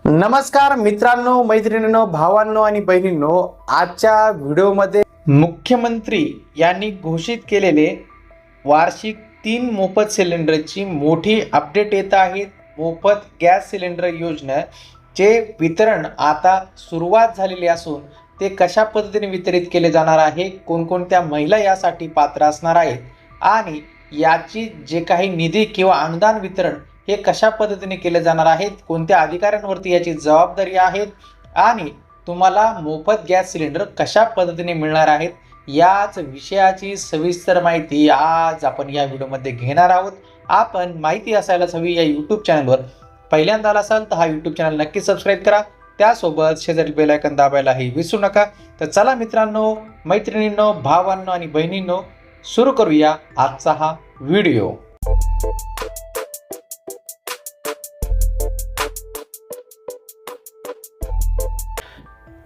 नमस्कार मित्रांनो, मैत्रिणींनो, भावांनो आणि बहिणींनो, आजच्या व्हिडिओमध्ये मुख्यमंत्री यांनी घोषित केलेले वार्षिक 3 मोफत सिलेंडरची मोठी अपडेट येत आहे। मोफत गॅस सिलेंडर योजनेचे वितरण आता सुरुवात झालेली असून ते कशा पद्धतीने वितरित केले जाणार आहे, कोणकोणत्या महिला यासाठी पात्र असणार आहेत आणि याची जे काही निधी किंवा अनुदान वितरण हे कशा पद्धतीने केले जाणार आहेत, कोणत्या अधिकाऱ्यांवरती याची जबाबदारी आहे आणि तुम्हाला मोफत गॅस सिलेंडर कशा पद्धतीने मिळणार आहेत, याच विषयाची सविस्तर माहिती आज आपण या व्हिडिओमध्ये घेणार आहोत। आपण माहिती असायलाच हवी या यूट्यूब चॅनलवर पहिल्यांदा आला असाल तर हा यूट्यूब चॅनल नक्की सबस्क्राईब करा, त्यासोबत शेजारी बेल आयकॉन दाबायलाही विसरू नका। तर चला मित्रांनो, मैत्रिणींनो, भावांनो आणि बहिणींनो, सुरू करूया आजचा हा व्हिडिओ।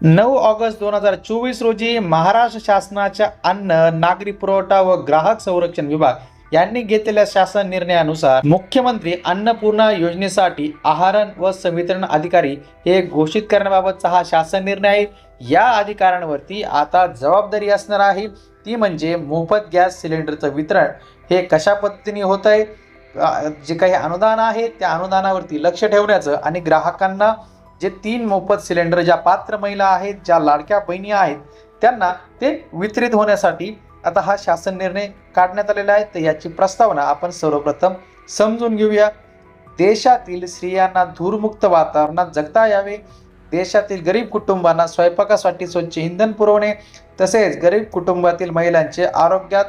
9 ऑगस्ट 2024 रोजी महाराष्ट्र शासनाच्या अन्न, नागरी पुरवठा व ग्राहक संरक्षण विभाग यांनी घेतलेल्या शासन निर्णयानुसार मुख्यमंत्री अन्नपूर्णा योजनेसाठी आहार व संवितरण अधिकारी हे घोषित करण्याबाबतचा हा शासन निर्णय आहे। या अधिकाऱ्यांवरती आता जबाबदारी असणार आहे, ती म्हणजे मोफत गॅस सिलेंडरचं वितरण हे कशा पद्धतीने होत आहे, जे काही अनुदान आहे त्या अनुदानावरती लक्ष ठेवण्याचं आणि ग्राहकांना जे 3 मोफत सिलेंडर ज्या पात्र महिला आहेत, ज्या लाडक्या बहिणी आहेत, त्यांना ते वितरित होण्यासाठी आता हा शासन निर्णय काढण्यात आलेला आहे। तर याची प्रस्तावना आपण सर्वप्रथम समजून घेऊया। देशातील स्त्रियांना धूरमुक्त वातावरणात जगता यावे, देशातील गरीब कुटुंबांना स्वयंपाकासाठी स्वच्छ इंधन पुरवणे, तसेच गरीब कुटुंबातील महिलांचे आरोग्यात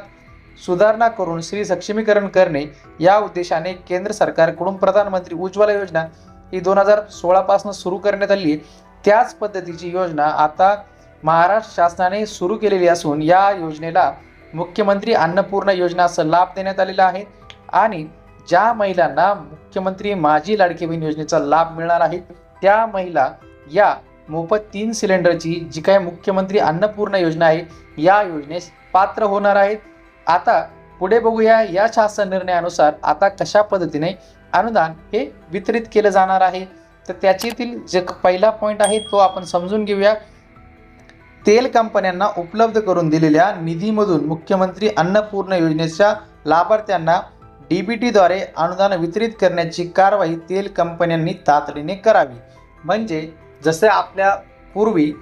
सुधारणा करून स्त्री सक्षमीकरण करणे, या उद्देशाने केंद्र सरकारकडून प्रधानमंत्री उज्ज्वला योजना ही 2016 पासून सुरू करण्यात आली आहे। त्याच पद्धतीची योजना आता महाराष्ट्र शासनाने सुरू केलेली असून या योजनेला मुख्यमंत्री अन्नपूर्णा योजना असा लाभ देण्यात आलेला आहे आणि ज्या महिलांना मुख्यमंत्री माझी लाडकी बहीण योजनेचा लाभ मिळणार आहे त्या महिला या मोफत 3 सिलेंडरची जी काही मुख्यमंत्री अन्नपूर्णा योजना आहे या योजनेस पात्र होणार आहेत। आता पुढे बघूया या शासन निर्णयानुसार आता कशा पद्धतीने अनुदान हे वितरित केलं जाणार आहे। तर त्याच्यातील जे पहिला पॉईंट आहे तो आपण समजून घेऊया। तेल कंपन्यांना उपलब्ध करून दिलेल्या निधीमधून मुख्यमंत्री अन्नपूर्णा योजनेच्या लाभार्थ्यांना डीबीटीद्वारे अनुदान वितरित करण्याची कारवाई तेल कंपन्यांनी तातडीने करावी। म्हणजे जसे आपल्या पूर्वी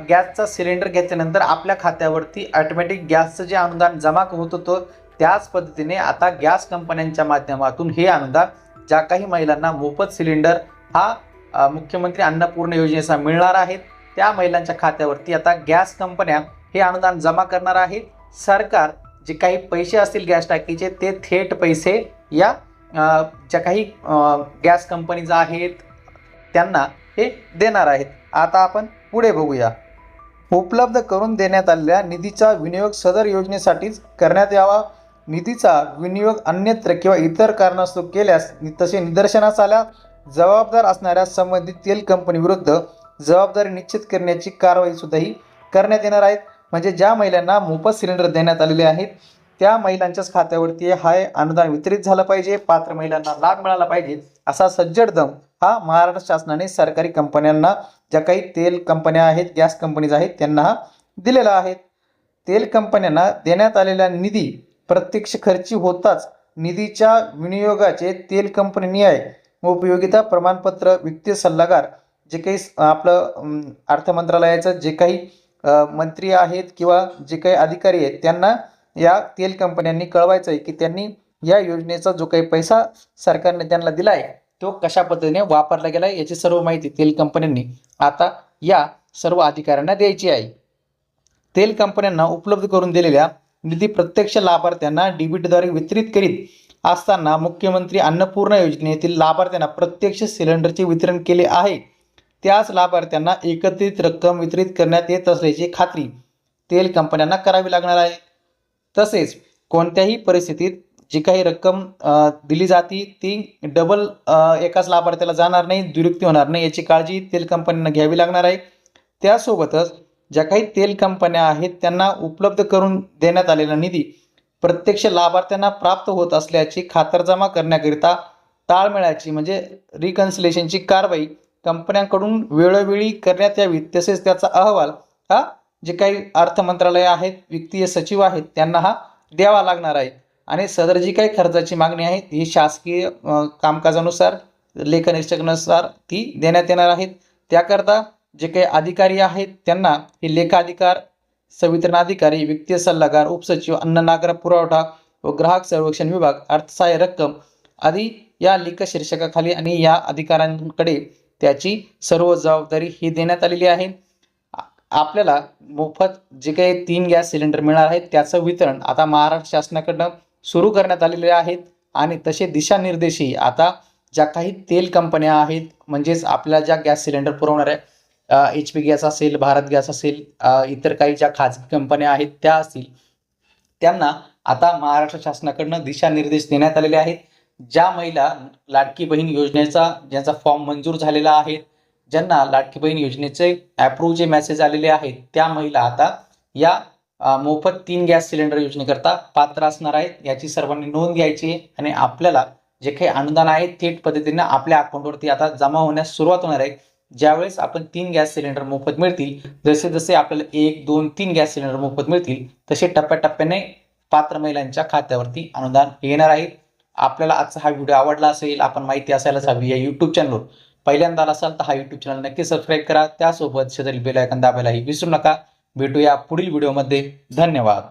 गॅसचा सिलेंडर घेतल्यानंतर आपल्या खात्यावरती ऑटोमॅटिक गॅसचं जे अनुदान जमा होत होतं, त्याच पद्धतीने आता गॅस कंपन्यांच्या माध्यमातून हे अनुदान ज्या काही महिलांना मोफत सिलेंडर हा मुख्यमंत्री अन्नपूर्णा योजनेचा मिळणार आहे त्या महिलांच्या खात्यावरती आता गॅस कंपन्या हे अनुदान जमा करणार आहेत। सरकार जे काही पैसे असतील गॅस टाकीचे ते थेट पैसे या ज्या काही गॅस कंपनीज आहेत त्यांना हे देणार आहेत। आता आपण पुढे बघूया। उपलब्ध करून देण्यात आलेल्या निधीचा विनियोग सदर योजनेसाठीच करण्यात यावा। निधीचा विनियोग अन्यत्र किंवा इतर कारणास्तव केल्यास तसे निदर्शनास आल्यास जबाबदार असणाऱ्या संबंधित तेल कंपनी विरुद्ध जबाबदारी निश्चित करण्याची कारवाई सुद्धाही करण्यात येणार आहे। म्हणजे ज्या महिलांना मोफत सिलेंडर देण्यात आलेले आहेत त्या महिलांच्याच खात्यावरती हे अनुदान वितरित झालं पाहिजे, पात्र महिलांना लाभ मिळाला पाहिजे, असा सज्जड दम हा महाराष्ट्र शासनाने सरकारी कंपन्यांना ज्या काही तेल कंपन्या आहेत, गॅस कंपनीज आहेत त्यांना दिलेला आहे। तेल कंपन्यांना देण्यात आलेला निधी प्रत्यक्ष खर्ची होताच निधीच्या विनियोगाचे तेल कंपनी न्याय व उपयोगिता प्रमाणपत्र, वित्तीय सल्लागार जे काही आपलं अर्थ मंत्रालयाचं जे काही मंत्री आहेत किंवा जे काही अधिकारी आहेत त्यांना या तेल कंपन्यांनी कळवायचं आहे की त्यांनी या योजनेचा जो काही पैसा सरकारने त्यांना दिला आहे तो कशा पद्धतीने वापरला गेला आहे याची सर्व माहिती तेल कंपन्यांनी आता या सर्व अधिकाऱ्यांना द्यायची आहे। तेल कंपन्यांना उपलब्ध करून दिलेल्या निधी प्रत्यक्ष लाभार्थ्यांना डीबीटीद्वारे वितरित करीत असताना मुख्यमंत्री अन्नपूर्णा योजनेतील लाभार्थ्यांना प्रत्यक्ष सिलेंडरचे वितरण केले आहे, त्याच लाभार्थ्यांना एकत्रित रक्कम वितरित करण्यात येत असल्याची खात्री तेल कंपन्यांना करावी लागणार आहे। तसेच कोणत्याही परिस्थितीत जी काही रक्कम दिली जाते ती डबल एकाच लाभार्थ्याला जाणार नाही, दुरुक्ती होणार नाही याची काळजी तेल कंपन्यांना घ्यावी लागणार आहे। त्यासोबतच ज्या काही तेल कंपन्या आहेत त्यांना उपलब्ध करून देण्यात आलेला निधी प्रत्यक्ष लाभार्थ्यांना प्राप्त होत असल्याची खातरजमा करण्याकरिता ताळमेळाची म्हणजे रिकन्सिलेशनची कारवाई कंपन्यांकडून वेळोवेळी करण्यात यावी, तसेच त्याचा अहवाल हा जे काही अर्थ मंत्रालय आहेत, वित्तीय सचिव आहेत त्यांना हा द्यावा लागणार आहे. आणि सदर जी काही खर्चाची मागणी आहे ही शासकीय कामकाजानुसार लेखनिरीक्षकानुसार ती देण्यात येणार आहेत. त्याकरता जे काही अधिकारी आहेत त्यांना हे लेखाधिकार, संवितरण अधिकारी, वित्तीय सल्लागार, उपसचिव, अन्न नागरी पुरवठा व ग्राहक संरक्षण विभाग, अर्थसहाय्य रक्कम आदी या लेख शीर्षकाखाली आणि या अधिकाऱ्यांकडे त्याची सर्व जबाबदारी ही देण्यात आलेली आहे. आपल्याला मोफत जे काही 3 गॅस सिलेंडर मिळणार आहेत त्याचं वितरण आता महाराष्ट्र शासनाकडून सुरू करण्यात आलेले आहेत. आणि तसे दिशानिर्देशही आता ज्या काही तेल कंपन्या आहेत, म्हणजेच आपल्याला ज्या गॅस सिलेंडर पुरवणाऱ्या HP गॅस असेल, भारत गॅस असेल, इतर काही ज्या खाजगी कंपन्या आहेत त्या असतील, त्यांना आता महाराष्ट्र शासनाकडून दिशानिर्देश देण्यात आलेले आहेत. ज्या महिला लाडकी बहीण योजनेचा ज्यांचा फॉर्म मंजूर झालेला आहे, ज्यांना लाडकी बहीण योजनेचे अप्रूव्हचे मेसेज आलेले आहेत, त्या महिला आता या मोफत 3 गॅस सिलेंडर योजनेकरता पात्र असणार आहेत. याची सर्वांनी नोंद घ्यायची आहे आणि आपल्याला जे काही अनुदान आहे थेट पद्धतीने आपल्या अकाउंटवरती आता जमा होण्यास सुरुवात होणार आहे. ज्यावेळेस आपण 3 गॅस सिलेंडर मोफत मिळतील, जसे जसे आपल्याला 1, 2, 3 गॅस सिलेंडर मोफत मिळतील, तसे टप्प्याटप्प्याने पात्र महिलांच्या खात्यावरती अनुदान येणार आहे. आपल्याला आजचा हा व्हिडिओ आवडला असेल, आपण माहिती असायलाच हवी या यूट्यूब चॅनलवर पहिल्यांदा असाल तर हा यूट्यूब चॅनल नक्की सबस्क्राईब करा. त्यासोबत शेजारील बेल आयकॉन दाबायलाही विसरू नका. भेटूया पुढील व्हिडिओमध्ये. धन्यवाद.